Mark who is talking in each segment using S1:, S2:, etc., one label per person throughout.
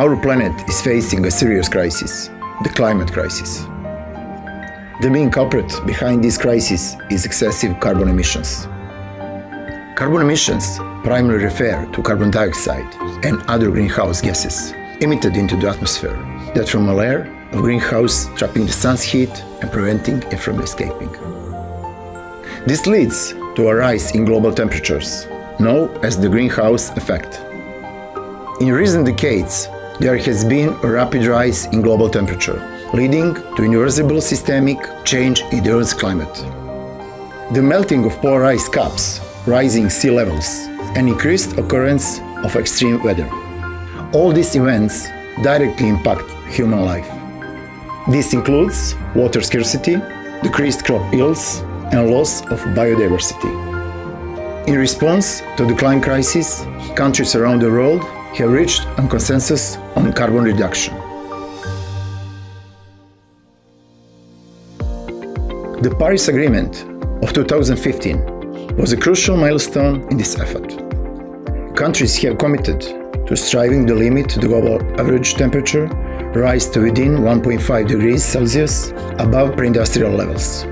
S1: our planet is facing a serious crisis, the climate crisis. The main culprit behind this crisis is excessive carbon emissions. Carbon emissions primarily refer to carbon dioxide and other greenhouse gases emitted into the atmosphere that form a layer of greenhouse trapping the sun's heat and preventing it from escaping. This leads to a rise in global temperatures, known as the greenhouse effect. In recent decades, there has been a rapid rise in global temperature, leading to irreversible systemic change in the Earth's climate. The melting of polar ice caps, rising sea levels, and increased occurrence of extreme weather. All these events directly impact human life. This includes water scarcity, decreased crop yields, and loss of biodiversity. In response to the climate crisis, countries around the world have reached a consensus on carbon reduction. The Paris Agreement of 2015 was a crucial milestone in this effort. Countries have committed to striving to limit the global average temperature rise to within 1.5 degrees Celsius above pre-industrial levels.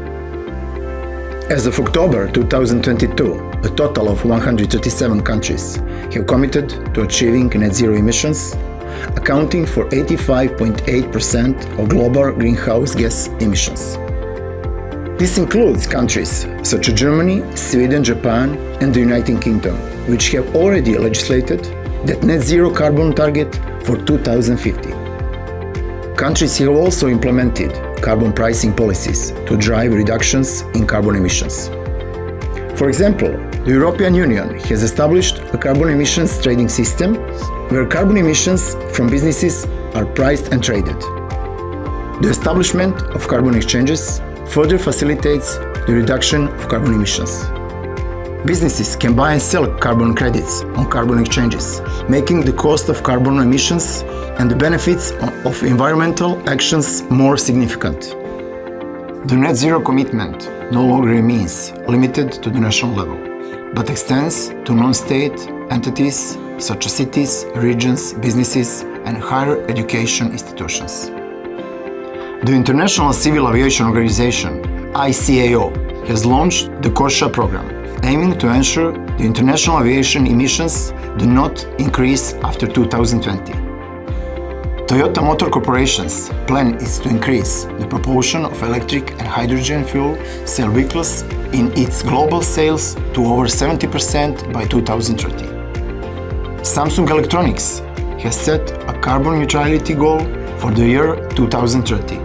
S1: As of October 2022, a total of 137 countries have committed to achieving net zero emissions, accounting for 85.8% of global greenhouse gas emissions. This includes countries such as Germany, Sweden, Japan, and the United Kingdom, which have already legislated that net zero carbon target for 2050. Countries have also implemented carbon pricing policies to drive reductions in carbon emissions. For example, the European Union has established a carbon emissions trading system where carbon emissions from businesses are priced and traded. The establishment of carbon exchanges further facilitates the reduction of carbon emissions. Businesses can buy and sell carbon credits on carbon exchanges, making the cost of carbon emissions and the benefits of environmental actions more significant. The net zero commitment no longer remains limited to the national level, but extends to non-state entities such as cities, regions, businesses, and higher education institutions. The International Civil Aviation Organization, ICAO, has launched the CORSIA program, aiming to ensure the international aviation emissions do not increase after 2020. Toyota Motor Corporation's plan is to increase the proportion of electric and hydrogen fuel cell vehicles in its global sales to over 70% by 2030. Samsung Electronics has set a carbon neutrality goal for the year 2030.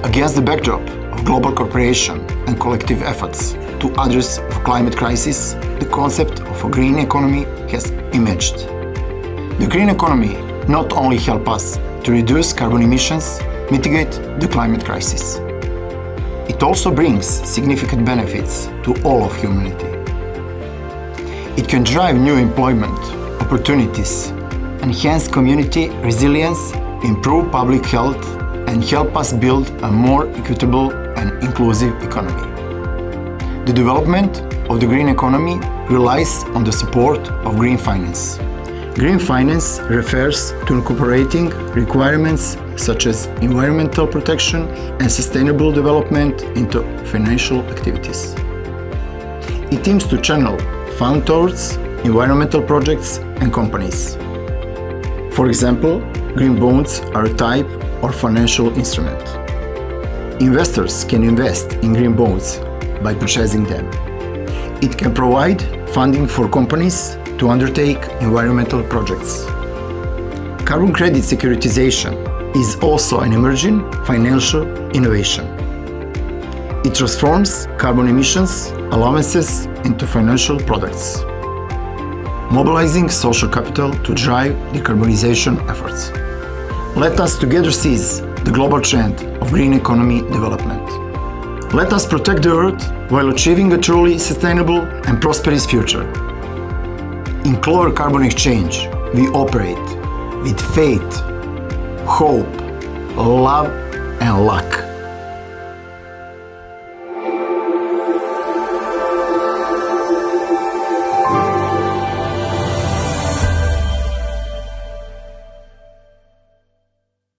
S1: Against the backdrop of global cooperation and collective efforts to address the climate crisis, the concept of a green economy has emerged. The green economy not only helps us to reduce carbon emissions, mitigate the climate crisis. It also brings significant benefits to all of humanity. It can drive new employment opportunities, enhance community resilience, improve public health, and help us build a more equitable and inclusive economy. The development of the green economy relies on the support of green finance. Green finance refers to incorporating requirements such as environmental protection and sustainable development into financial activities. It aims to channel funds towards environmental projects and companies. For example, green bonds are a type of financial instrument. Investors can invest in green bonds by purchasing them. It can provide funding for companies to undertake environmental projects. Carbon credit securitization is also an emerging financial innovation. It transforms carbon emissions allowances into financial products, mobilizing social capital to drive decarbonization efforts. Let us together seize the global trend of green economy development. Let us protect the Earth while achieving a truly sustainable and prosperous future. In Clover Carbon Exchange, we operate with faith, hope, love, and luck.